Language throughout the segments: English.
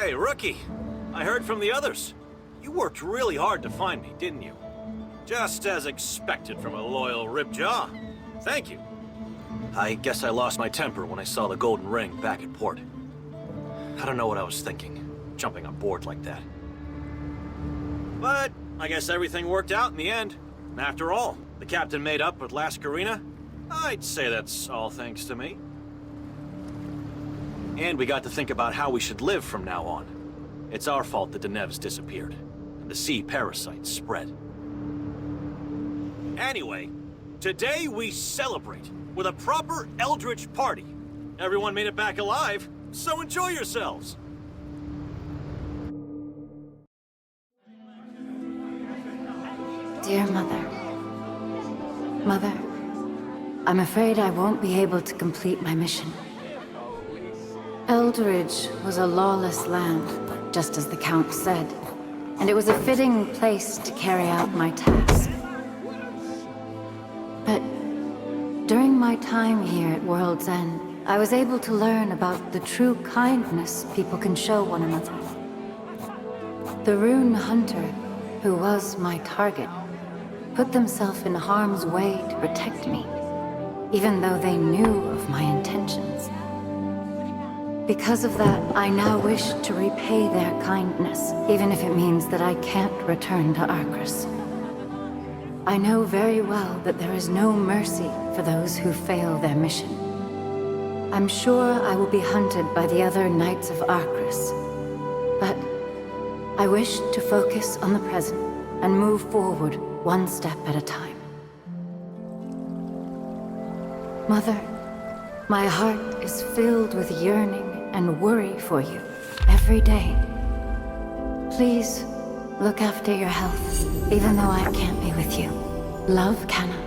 Hey, rookie. I heard from the others. You worked really hard to find me, didn't you? Just as expected from a loyal ripjaw. Thank you. I guess I lost my temper when I saw the golden ring back at port. I don't know what I was thinking, jumping on board like that. But I guess everything worked out in the end. And after all, the captain made up with Lascarina. I'd say that's all thanks to me. And we got to think about how we should live from now on. It's our fault that the Nevs disappeared, and the sea parasites spread. Anyway, today we celebrate with a proper Eldritch party. Everyone made it back alive, so enjoy yourselves! Dear Mother. Mother, I'm afraid I won't be able to complete my mission. Eldridge was a lawless land, just as the Count said, and it was a fitting place to carry out my task. But during my time here at World's End, I was able to learn about the true kindness people can show one another. The Rune Hunter, who was my target, put themselves in harm's way to protect me, even though they knew of my intentions. Because of that, I now wish to repay their kindness, even if it means that I can't return to Arcus. I know very well that there is no mercy for those who fail their mission. I'm sure I will be hunted by the other Knights of Arcus, but I wish to focus on the present and move forward one step at a time. Mother, my heart is filled with yearning and worry for you every day. Please look after your health, even though I can't be with you. Love, Kana.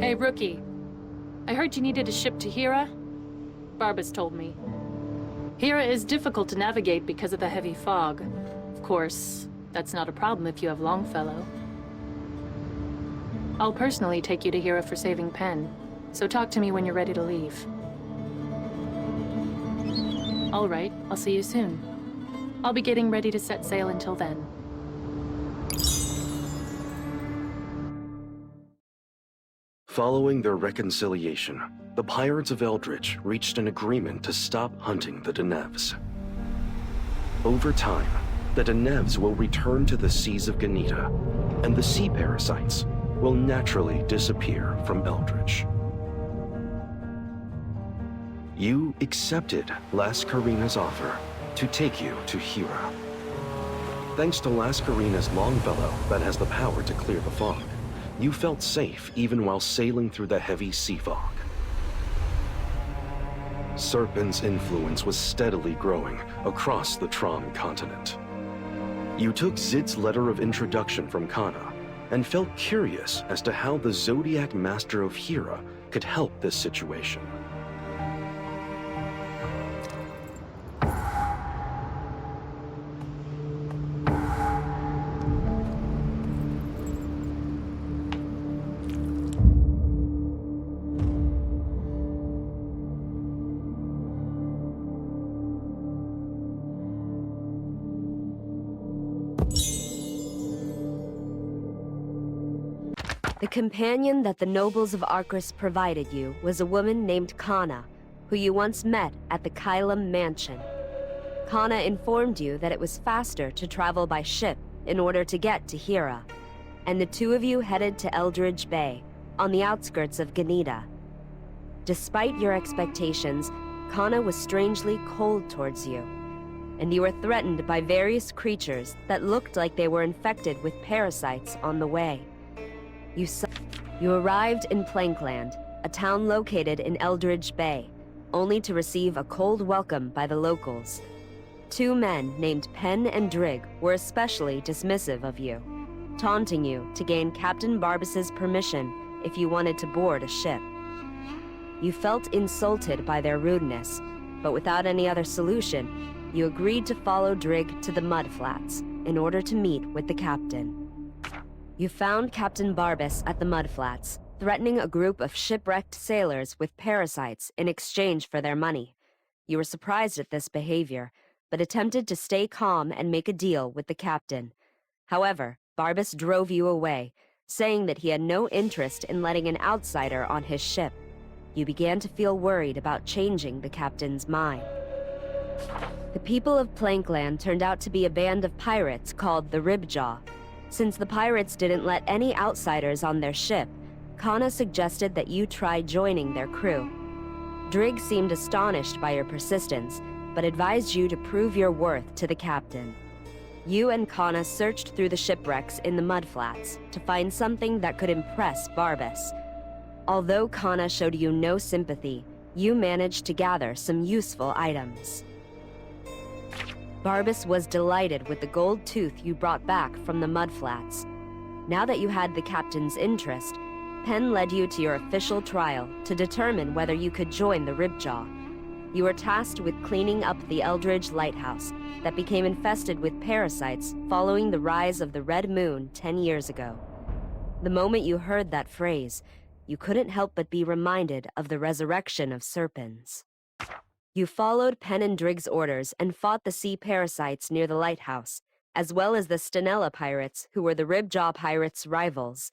Hey, rookie. I heard you needed a ship to Hira? Barbas told me. Hira is difficult to navigate because of the heavy fog. Of course, that's not a problem if you have Longfellow. I'll personally take you to Hira for saving Pen, so talk to me when you're ready to leave. All right, I'll see you soon. I'll be getting ready to set sail until then. Following their reconciliation, the pirates of Eldritch reached an agreement to stop hunting the Denevs. Over time, the Denevs will return to the seas of Ganita, and the sea parasites will naturally disappear from Eldritch. You accepted Lascarina's offer to take you to Hira. Thanks to Lascarina's Longfellow that has the power to clear the fog, you felt safe even while sailing through the heavy sea fog. Serpent's influence was steadily growing across the Tron continent. You took Zid's letter of introduction from Kana and felt curious as to how the Zodiac Master of Hira could help this situation. The companion that the nobles of Arcus provided you was a woman named Kana, who you once met at the Kylum mansion. Kana informed you that it was faster to travel by ship in order to get to Hira, and the two of you headed to Eldridge Bay, on the outskirts of Ganita. Despite your expectations, Kana was strangely cold towards you, and you were threatened by various creatures that looked like they were infected with parasites on the way. You arrived in Plankland, a town located in Eldridge Bay, only to receive a cold welcome by the locals. Two men named Pen and Drig were especially dismissive of you, taunting you to gain Captain Barbas's permission if you wanted to board a ship. You felt insulted by their rudeness, but without any other solution, you agreed to follow Drig to the mudflats in order to meet with the captain. You found Captain Barbas at the mudflats, threatening a group of shipwrecked sailors with parasites in exchange for their money. You were surprised at this behavior, but attempted to stay calm and make a deal with the captain. However, Barbas drove you away, saying that he had no interest in letting an outsider on his ship. You began to feel worried about changing the captain's mind. The people of Plankland turned out to be a band of pirates called the Ribjaw. Since the pirates didn't let any outsiders on their ship, Kana suggested that you try joining their crew. Drig seemed astonished by your persistence, but advised you to prove your worth to the captain. You and Kana searched through the shipwrecks in the mudflats to find something that could impress Barbas. Although Kana showed you no sympathy, you managed to gather some useful items. Barbas was delighted with the gold tooth you brought back from the mudflats. Now that you had the captain's interest, Pen led you to your official trial to determine whether you could join the Ribjaw. You were tasked with cleaning up the Eldridge lighthouse that became infested with parasites following the rise of the Red Moon 10 years ago. The moment you heard that phrase, you couldn't help but be reminded of the resurrection of serpents. You followed Pen and Drig's orders and fought the sea parasites near the lighthouse, as well as the Stenella pirates, who were the Ribjaw pirates' rivals.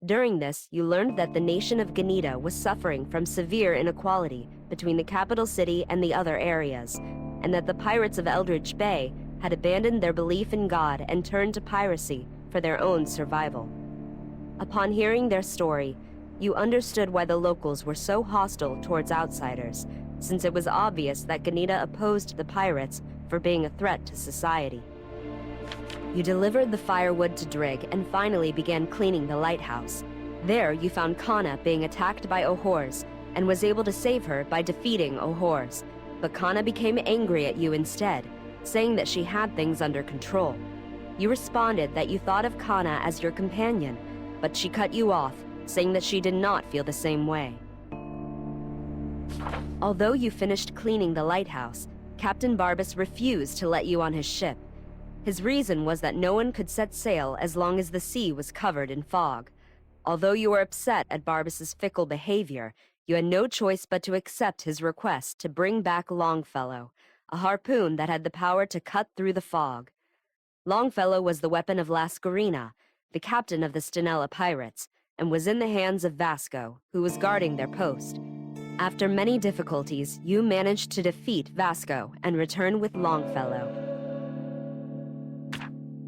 During this, you learned that the nation of Ganita was suffering from severe inequality between the capital city and the other areas, and that the pirates of Eldridge Bay had abandoned their belief in God and turned to piracy for their own survival. Upon hearing their story, you understood why the locals were so hostile towards outsiders, since it was obvious that Ganita opposed the pirates for being a threat to society. You delivered the firewood to Drig and finally began cleaning the lighthouse. There, you found Kana being attacked by Ohors and was able to save her by defeating Ohors. But Kana became angry at you instead, saying that she had things under control. You responded that you thought of Kana as your companion, but she cut you off, saying that she did not feel the same way. Although you finished cleaning the lighthouse, Captain Barbas refused to let you on his ship. His reason was that no one could set sail as long as the sea was covered in fog. Although you were upset at Barbas's fickle behavior, you had no choice but to accept his request to bring back Longfellow, a harpoon that had the power to cut through the fog. Longfellow was the weapon of Lascarina, the captain of the Stenella pirates, and was in the hands of Vasco, who was guarding their post. After many difficulties, you managed to defeat Vasco and return with Longfellow.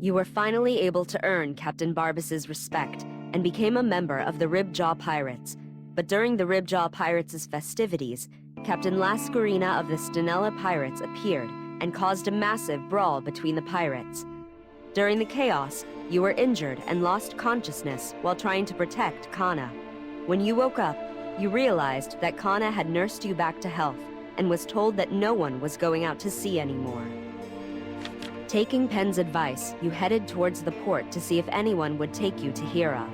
You were finally able to earn Captain Barbas's respect and became a member of the Ribjaw Pirates. But during the Ribjaw Pirates' festivities, Captain Lascarina of the Stenella Pirates appeared and caused a massive brawl between the pirates. During the chaos, you were injured and lost consciousness while trying to protect Kana. When you woke up, you realized that Kana had nursed you back to health and was told that no one was going out to sea anymore. Taking Pen's advice, you headed towards the port to see if anyone would take you to Hira.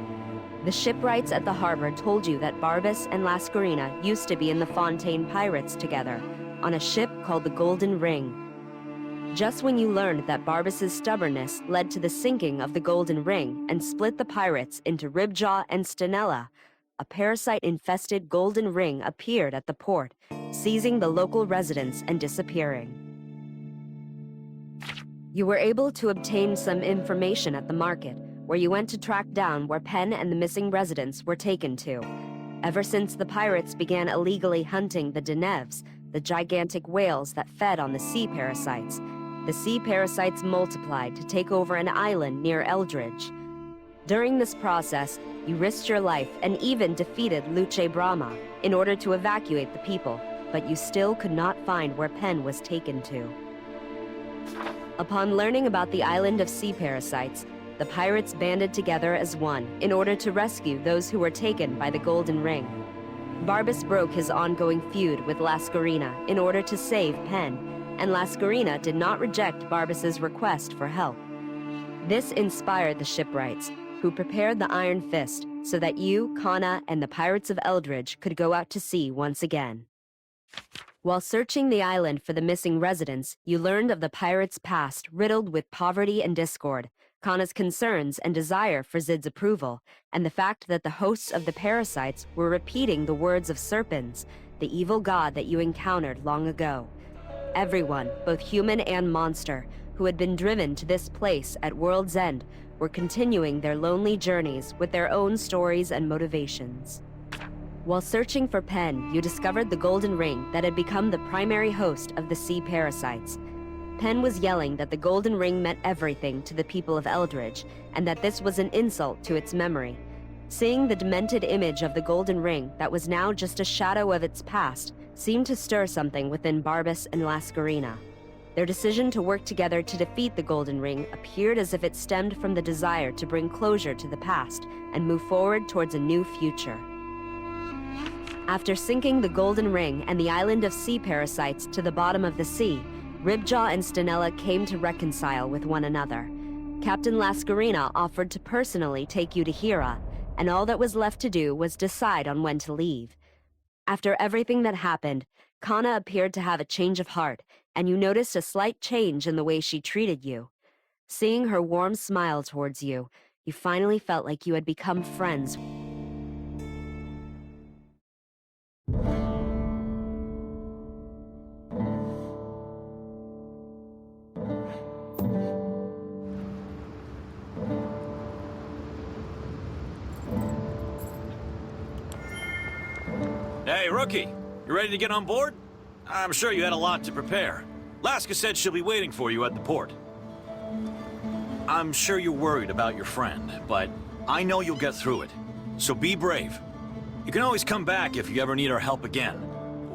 The shipwrights at the harbor told you that Barbas and Lascarina used to be in the Fontaine Pirates together, on a ship called the Golden Ring. Just when you learned that Barbas's stubbornness led to the sinking of the Golden Ring and split the pirates into Ribjaw and Stenella, a parasite-infested Golden Ring appeared at the port, seizing the local residents and disappearing. You were able to obtain some information at the market, where you went to track down where Pen and the missing residents were taken to. Ever since the pirates began illegally hunting the Denevs, the gigantic whales that fed on the sea parasites, the sea parasites multiplied to take over an island near Eldridge. During this process, you risked your life and even defeated Luce Brahma in order to evacuate the people, but you still could not find where Pen was taken to. Upon learning about the island of sea parasites, the pirates banded together as one in order to rescue those who were taken by the Golden Ring. Barbas broke his ongoing feud with Lascarina in order to save Pen, and Lascarina did not reject Barbas's request for help. This inspired the shipwrights, who prepared the Iron Fist so that you, Kana, and the pirates of Eldridge could go out to sea once again. While searching the island for the missing residents, you learned of the pirates' past riddled with poverty and discord, Kana's concerns and desire for Zid's approval, and the fact that the hosts of the parasites were repeating the words of Serpens, the evil god that you encountered long ago. Everyone, both human and monster, who had been driven to this place at World's End were continuing their lonely journeys with their own stories and motivations. While searching for Pen, you discovered the golden ring that had become the primary host of the sea parasites. Pen was yelling that the golden ring meant everything to the people of Eldridge, and that this was an insult to its memory. Seeing the demented image of the golden ring that was now just a shadow of its past seemed to stir something within Barbas and Lascarina. Their decision to work together to defeat the golden ring appeared as if it stemmed from the desire to bring closure to the past and move forward towards a new future. After sinking the golden ring and the island of sea parasites to the bottom of the sea, Ribjaw and Stanella came to reconcile with one another. Captain Lascarina offered to personally take you to Hira, and all that was left to do was decide on when to leave. After everything that happened, Kana appeared to have a change of heart, and you noticed a slight change in the way she treated you. Seeing her warm smile towards you, you finally felt like you had become friends. Hey, rookie. You ready to get on board? I'm sure you had a lot to prepare. Laska said she'll be waiting for you at the port. I'm sure you're worried about your friend, but I know you'll get through it. So be brave. You can always come back if you ever need our help again.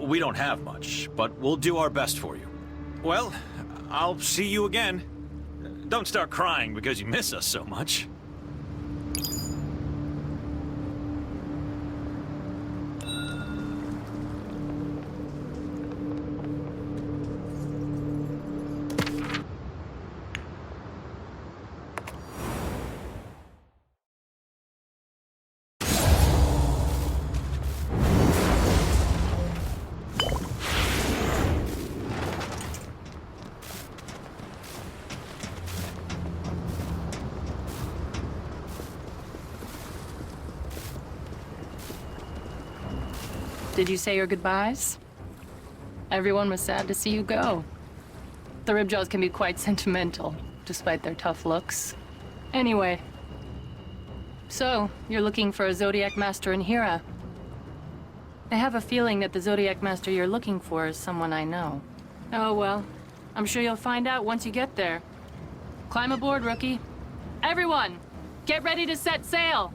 We don't have much, but we'll do our best for you. Well, I'll see you again. Don't start crying because you miss us so much. Did you say your goodbyes? Everyone was sad to see you go. The Ribjaws can be quite sentimental, despite their tough looks. Anyway. So, you're looking for a Zodiac Master in Hira. I have a feeling that the Zodiac Master you're looking for is someone I know. Oh well, I'm sure you'll find out once you get there. Climb aboard, rookie. Everyone, get ready to set sail!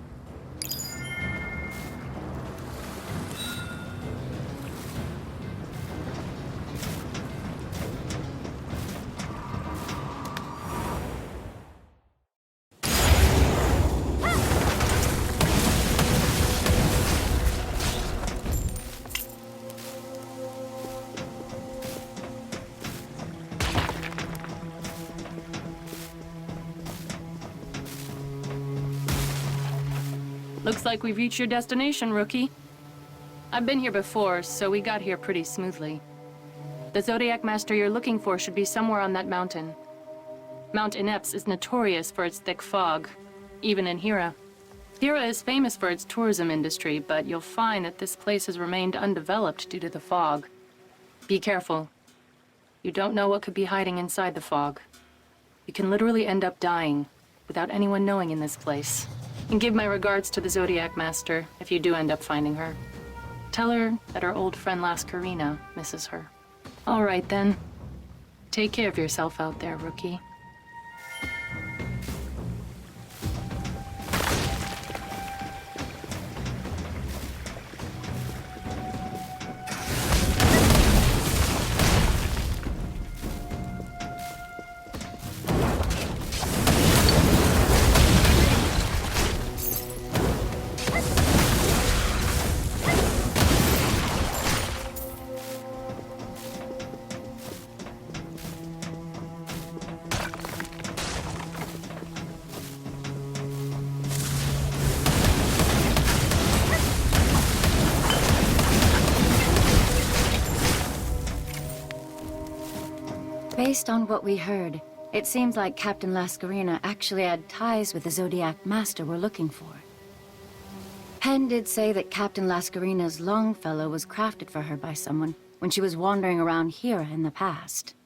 Looks like we've reached your destination, rookie. I've been here before, so we got here pretty smoothly. The Zodiac Master you're looking for should be somewhere on that mountain. Mount Ineps is notorious for its thick fog, even in Hira. Hira is famous for its tourism industry, but you'll find that this place has remained undeveloped due to the fog. Be careful. You don't know what could be hiding inside the fog. You can literally end up dying without anyone knowing in this place. And give my regards to the Zodiac Master if you do end up finding her. Tell her that our old friend Lascarina misses her. All right then. Take care of yourself out there, rookie. Based on what we heard, it seems like Captain Lascarina actually had ties with the Zodiac Master we're looking for. Pen did say that Captain Lascarina's Longfellow was crafted for her by someone when she was wandering around Hira in the past.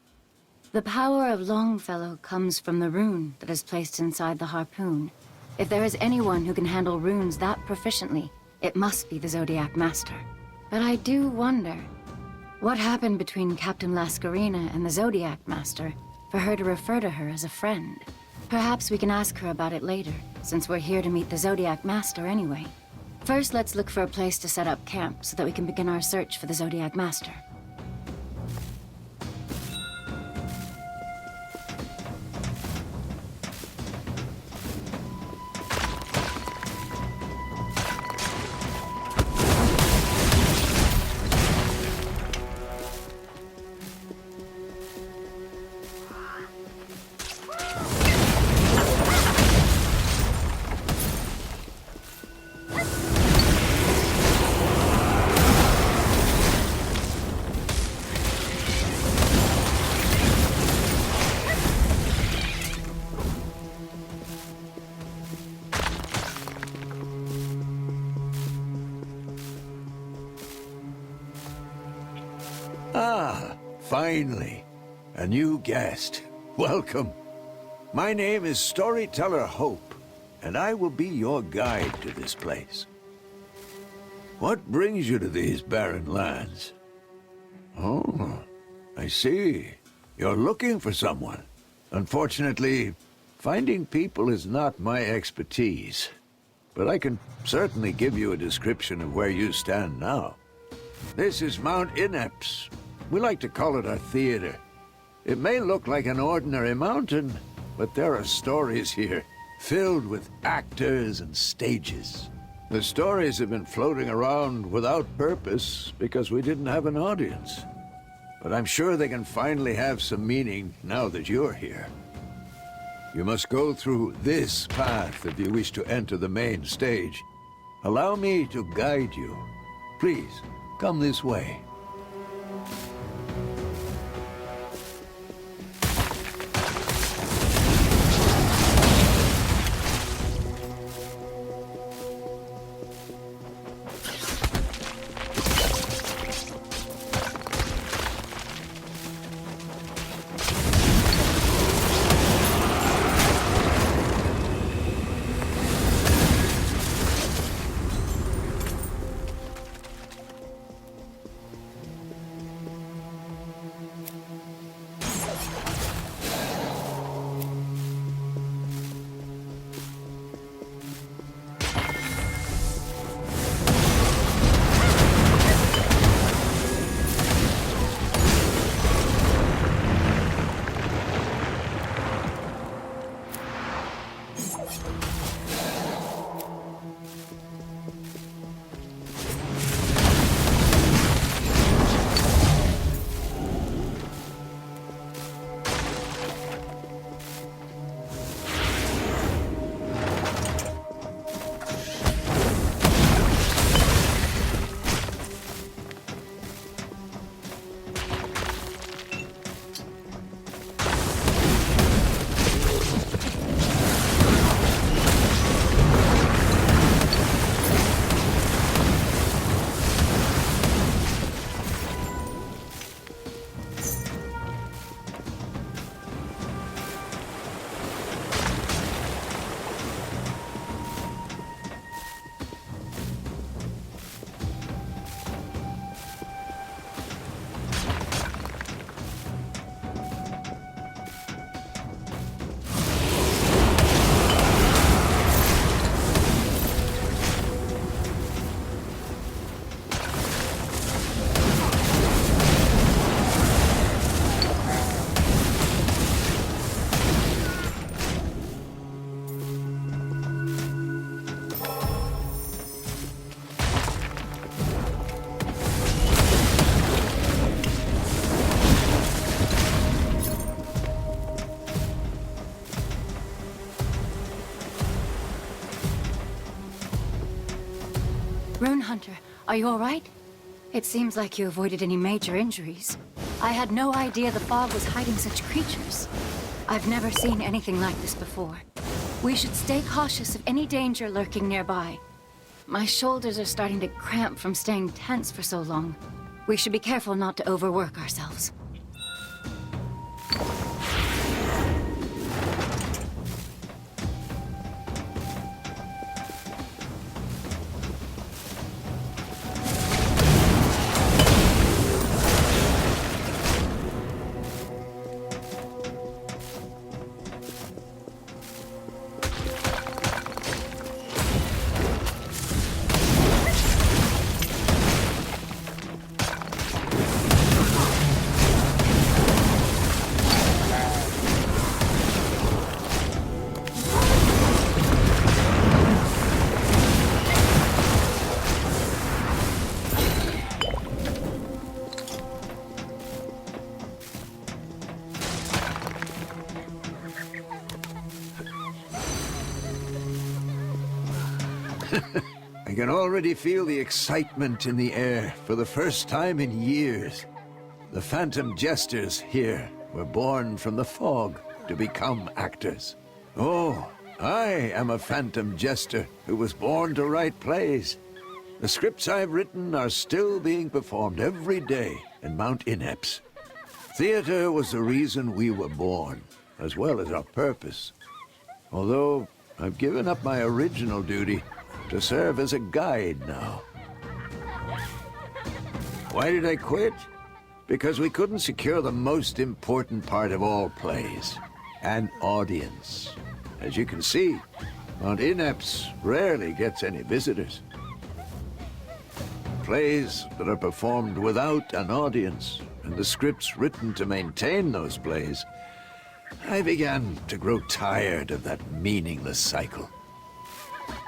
The power of Longfellow comes from the rune that is placed inside the harpoon. If there is anyone who can handle runes that proficiently, it must be the Zodiac Master. But I do wonder, what happened between Captain Lascarina and the Zodiac Master for her to refer to her as a friend? Perhaps we can ask her about it later, since we're here to meet the Zodiac Master anyway. First, let's look for a place to set up camp so that we can begin our search for the Zodiac Master. Ah, finally. A new guest. Welcome. My name is Storyteller Hope, and I will be your guide to this place. What brings you to these barren lands? Oh, I see. You're looking for someone. Unfortunately, finding people is not my expertise. But I can certainly give you a description of where you stand now. This is Mount Ineps. We like to call it our theater. It may look like an ordinary mountain, but there are stories here, filled with actors and stages. The stories have been floating around without purpose because we didn't have an audience. But I'm sure they can finally have some meaning now that you're here. You must go through this path if you wish to enter the main stage. Allow me to guide you. Please, come this way. Rune Hunter, are you all right? It seems like you avoided any major injuries. I had no idea the fog was hiding such creatures. I've never seen anything like this before. We should stay cautious of any danger lurking nearby. My shoulders are starting to cramp from staying tense for so long. We should be careful not to overwork ourselves. I can already feel the excitement in the air for the first time in years. The phantom jesters here were born from the fog to become actors. Oh, I am a phantom jester who was born to write plays. The scripts I've written are still being performed every day in Mount Ineps. Theater was the reason we were born, as well as our purpose. Although I've given up my original duty to serve as a guide now. Why did I quit? Because we couldn't secure the most important part of all plays, an audience. As you can see, Mount Ineps rarely gets any visitors. Plays that are performed without an audience, and the scripts written to maintain those plays, I began to grow tired of that meaningless cycle.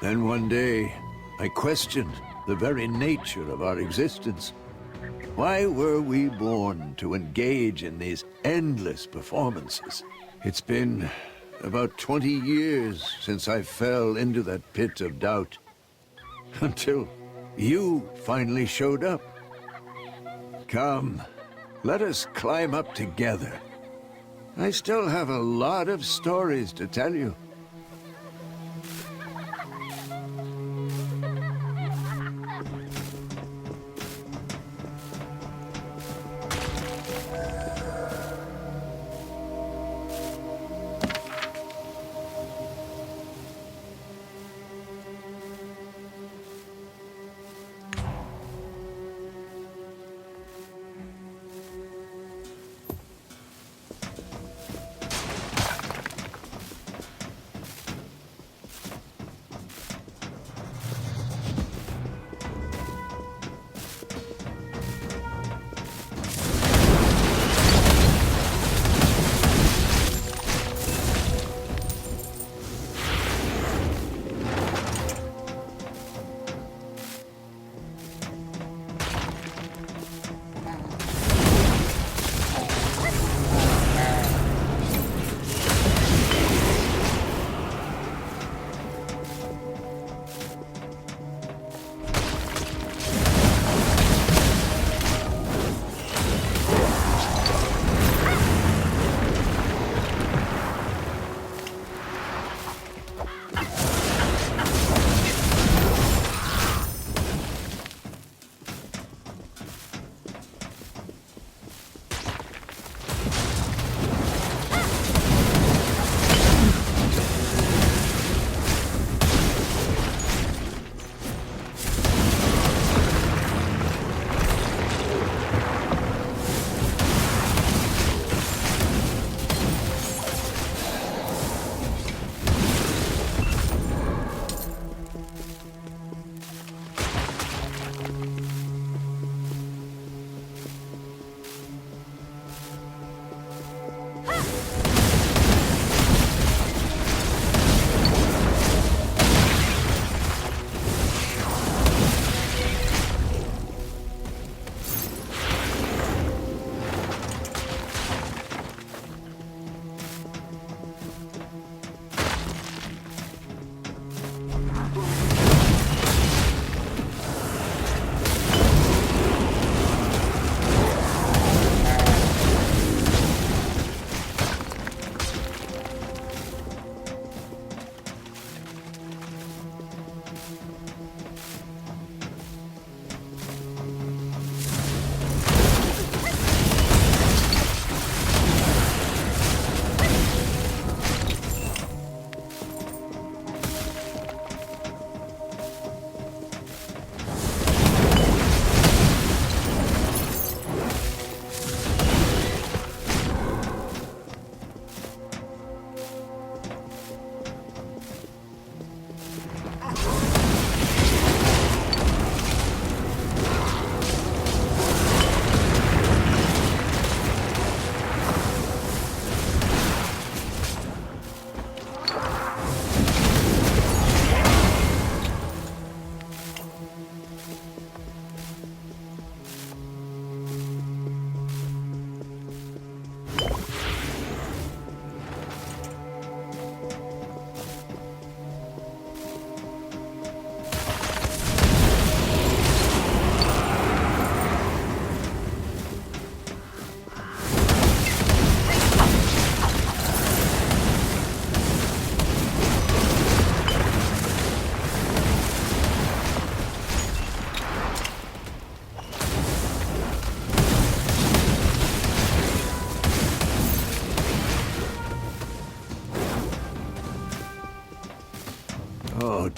Then one day, I questioned the very nature of our existence. Why were we born to engage in these endless performances? It's been about 20 years since I fell into that pit of doubt. Until you finally showed up. Come, let us climb up together. I still have a lot of stories to tell you.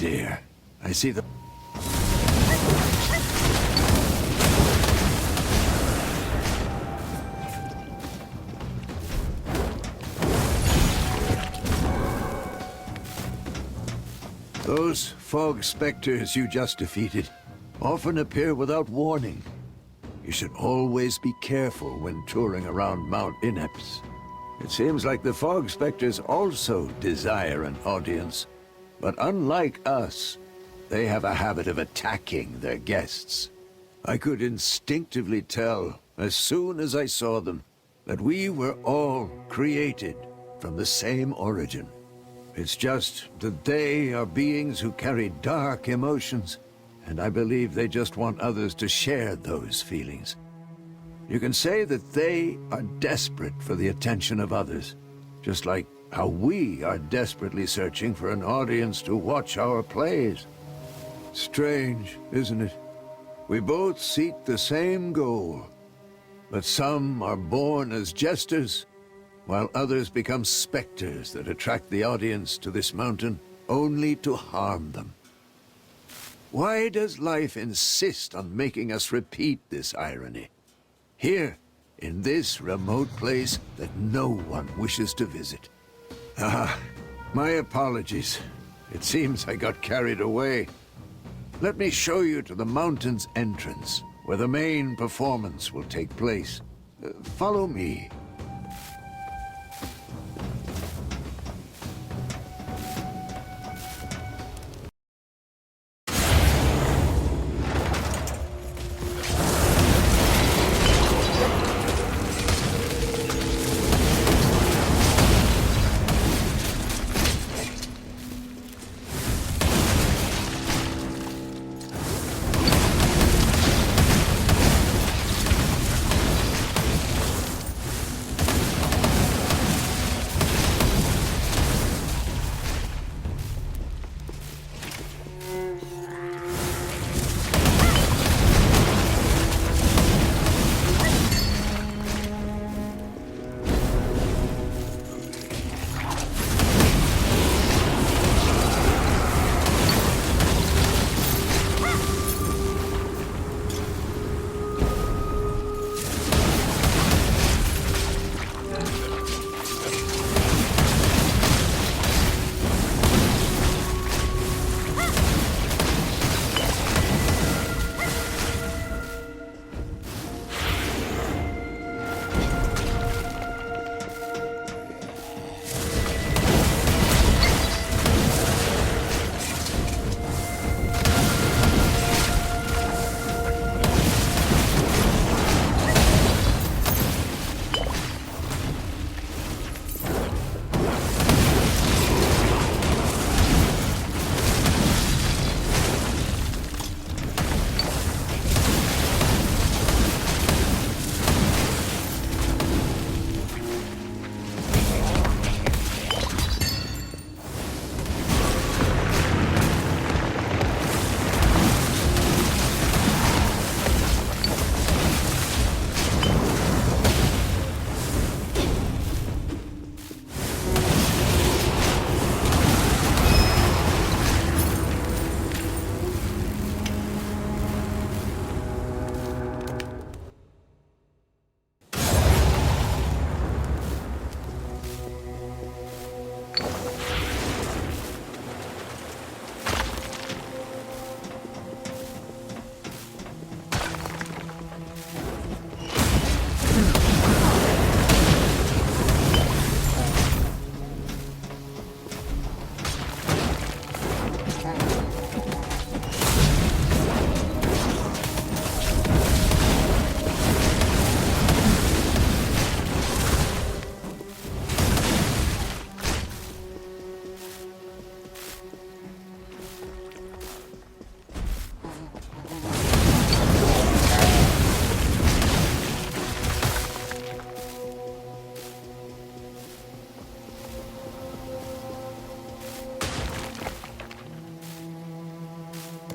dear. I see the... Those fog specters you just defeated often appear without warning. You should always be careful when touring around Mount Ineps. It seems like the fog specters also desire an audience. But unlike us, they have a habit of attacking their guests. I could instinctively tell, as soon as I saw them, that we were all created from the same origin. It's just that they are beings who carry dark emotions, and I believe they just want others to share those feelings. You can say that they are desperate for the attention of others, just like how we are desperately searching for an audience to watch our plays. Strange, isn't it? We both seek the same goal, but some are born as jesters, while others become specters that attract the audience to this mountain only to harm them. Why does life insist on making us repeat this irony? Here, in this remote place that no one wishes to visit. My apologies. It seems I got carried away. Let me show you to the mountain's entrance, where the main performance will take place. Follow me.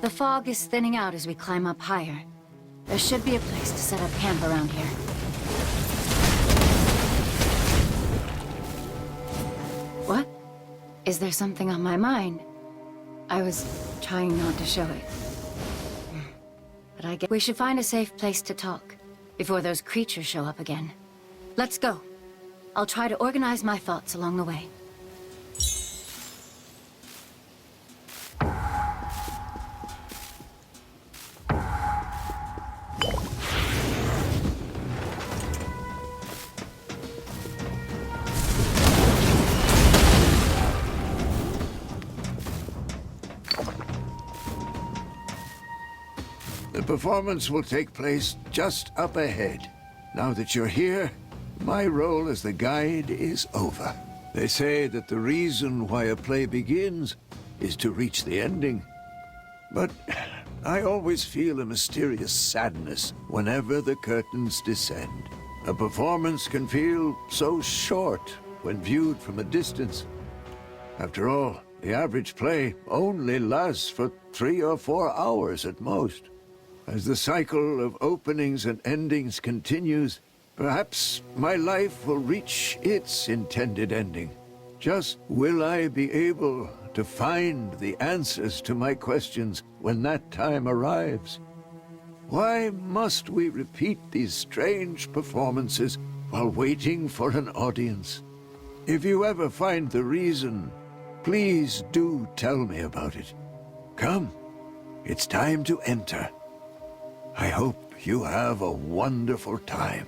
The fog is thinning out as we climb up higher. There should be a place to set up camp around here. What? Is there something on my mind? I was trying not to show it. But I guess we should find a safe place to talk before those creatures show up again. Let's go. I'll try to organize my thoughts along the way. The performance will take place just up ahead. Now that you're here, my role as the guide is over. They say that the reason why a play begins is to reach the ending. But I always feel a mysterious sadness whenever the curtains descend. A performance can feel so short when viewed from a distance. After all, the average play only lasts for 3 or 4 hours at most. As the cycle of openings and endings continues, perhaps my life will reach its intended ending. Just will I be able to find the answers to my questions when that time arrives? Why must we repeat these strange performances while waiting for an audience? If you ever find the reason, please do tell me about it. Come, it's time to enter. I hope you have a wonderful time.